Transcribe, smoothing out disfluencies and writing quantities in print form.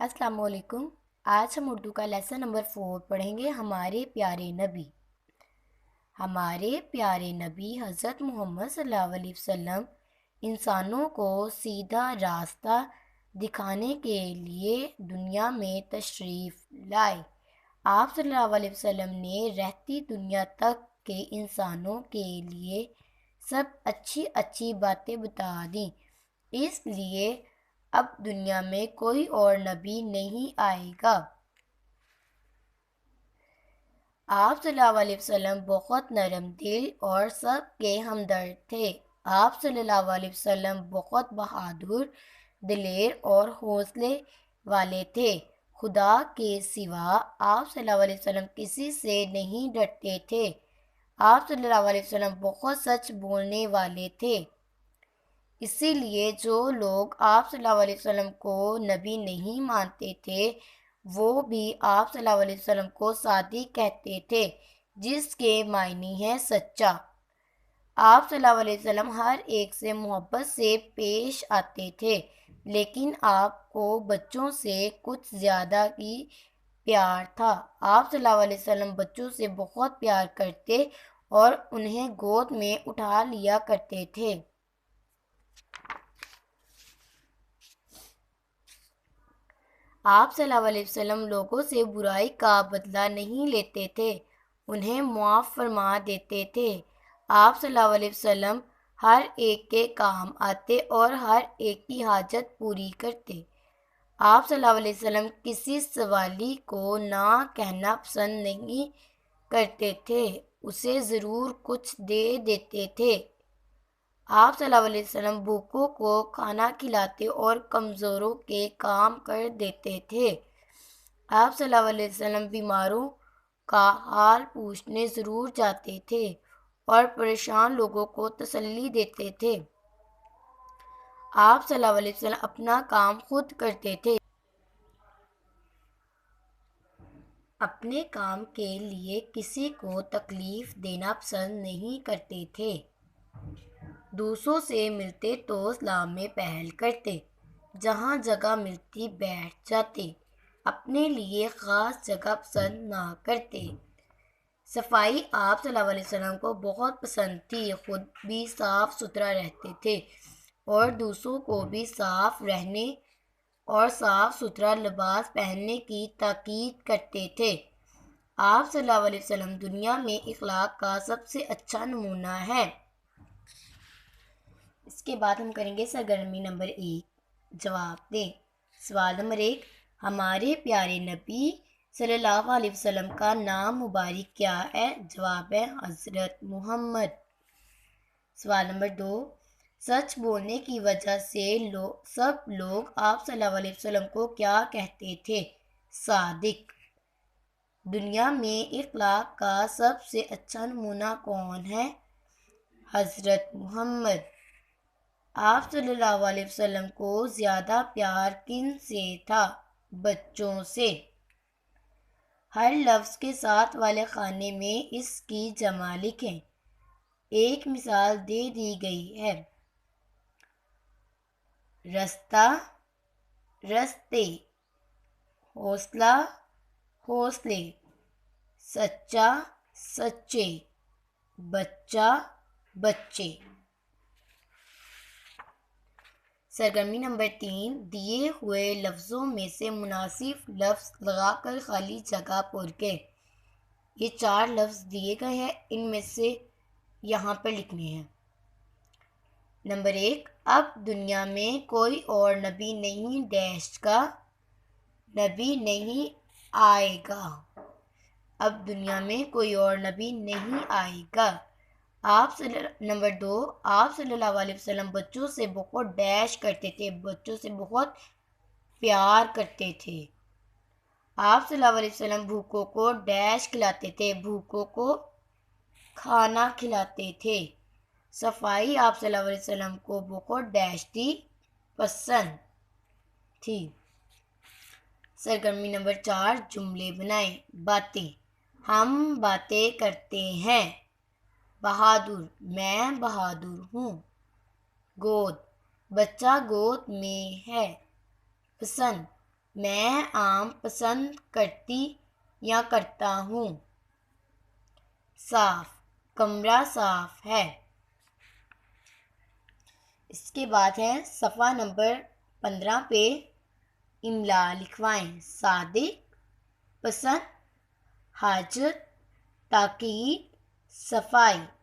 السلام علیکم۔ آج ہم اردو کا لیسن نمبر 4 پڑھیں گے۔ ہمارے پیارے نبی حضرت محمد صلی اللہ علیہ وسلم انسانوں کو سیدھا راستہ دکھانے کے لیے دنیا میں تشریف لائے۔ آپ صلی اللہ علیہ وسلم نے رہتی دنیا تک کے انسانوں کے لیے سب اچھی اچھی باتیں بتا دیں، اس لیے اب دنیا میں کوئی اور نبی نہیں آئے گا۔ آپ صلی اللہ علیہ وسلم بہت نرم دل اور سب کے ہمدرد تھے۔ آپ صلی اللہ علیہ وسلم بہت بہادر، دلیر اور حوصلے والے تھے۔ خدا کے سوا آپ صلی اللہ علیہ وسلم کسی سے نہیں ڈرتے تھے۔ آپ صلی اللہ علیہ وسلم بہت سچ بولنے والے تھے۔ اسی لیے جو لوگ آپ صلی اللہ علیہ وسلم کو نبی نہیں مانتے تھے وہ بھی آپ صلی اللہ علیہ وسلم کو صادق کہتے تھے، جس کے معنی ہے سچا۔ آپ صلی اللہ علیہ وسلم ہر ایک سے محبت سے پیش آتے تھے، لیکن آپ کو بچوں سے کچھ زیادہ ہی پیار تھا۔ آپ صلی اللہ علیہ وسلم بچوں سے بہت پیار کرتے اور انہیں گود میں اٹھا لیا کرتے تھے۔ آپ صلی اللہ علیہ وسلم لوگوں سے برائی کا بدلہ نہیں لیتے تھے، انہیں معاف فرما دیتے تھے۔ آپ صلی اللہ علیہ وسلم ہر ایک کے کام آتے اور ہر ایک کی حاجت پوری کرتے۔ آپ صلی اللہ علیہ وسلم کسی سوالی کو نہ کہنا پسند نہیں کرتے تھے، اسے ضرور کچھ دے دیتے تھے۔ آپ صلی اللہ علیہ وسلم بھوکوں کو کھانا کھلاتے اور کمزوروں کے کام کر دیتے تھے۔ آپ صلی اللہ علیہ وسلم بیماروں کا حال پوچھنے ضرور جاتے تھے اور پریشان لوگوں کو تسلی دیتے تھے۔ آپ صلی اللہ علیہ وسلم اپنا کام خود کرتے تھے، اپنے کام کے لیے کسی کو تکلیف دینا پسند نہیں کرتے تھے۔ دوسروں سے ملتے تو سلام میں پہل کرتے، جہاں جگہ ملتی بیٹھ جاتے، اپنے لیے خاص جگہ پسند نہ کرتے۔ صفائی آپ صلی اللہ علیہ وسلم کو بہت پسند تھی، خود بھی صاف ستھرا رہتے تھے اور دوسروں کو بھی صاف رہنے اور صاف ستھرا لباس پہننے کی تاکید کرتے تھے۔ آپ صلی اللہ علیہ وسلم دنیا میں اخلاق کا سب سے اچھا نمونہ ہے۔ اس کے بعد ہم کریں گے سرگرمی نمبر 1، جواب دیں۔ سوال نمبر 1، ہمارے پیارے نبی صلی اللہ علیہ وسلم کا نام مبارک کیا ہے؟ جواب ہے حضرت محمد۔ سوال نمبر 2، سچ بولنے کی وجہ سے سب لوگ آپ صلی اللہ علیہ وسلم کو کیا کہتے تھے؟ صادق۔ دنیا میں اخلاق کا سب سے اچھا نمونہ کون ہے؟ حضرت محمد۔ آپ صلی اللہ علیہ وسلم کو زیادہ پیار کن سے تھا؟ بچوں سے۔ ہر لفظ کے ساتھ والے خانے میں اس کی جمع لکھیں۔ ایک مثال دے دی گئی ہے۔ رستہ، رستے، حوصلہ، حوصلے، سچا، سچے، بچہ، بچے۔ سرگرمی نمبر 3، دیے ہوئے لفظوں میں سے مناسب لفظ لگا کر خالی جگہ پر کریں۔ یہ 4 لفظ دیے گئے ہیں، ان میں سے یہاں پر لکھنے ہیں۔ نمبر 1، اب دنیا میں کوئی اور نبی نہیں ڈیش کا، نبی نہیں آئے گا۔ اب دنیا میں کوئی اور نبی نہیں آئے گا۔ نمبر 2، آپ صلی اللہ علیہ وسلم بچوں سے بہت ڈیش کرتے تھے، بچوں سے بہت پیار کرتے تھے۔ آپ صلی اللہ علیہ وسلم بھوکوں کو ڈیش کھلاتے تھے، بھوکوں کو کھانا کھلاتے تھے۔ صفائی آپ صلی اللہ علیہ وسلم کو بہت ڈیش تھی، پسند تھی۔ سرگرمی نمبر 4، جملے بنائیں۔ باتیں، ہم باتیں کرتے ہیں۔ بہادر، میں بہادر ہوں۔ گود، بچہ گود میں ہے۔ پسند، میں آم پسند کرتی یا کرتا ہوں۔ صاف، کمرہ صاف ہے۔ اس کے بعد ہے صفحہ نمبر 15 پہ املا لکھوائیں۔ صادق، پسند، حاجت، تاکید، صفائی۔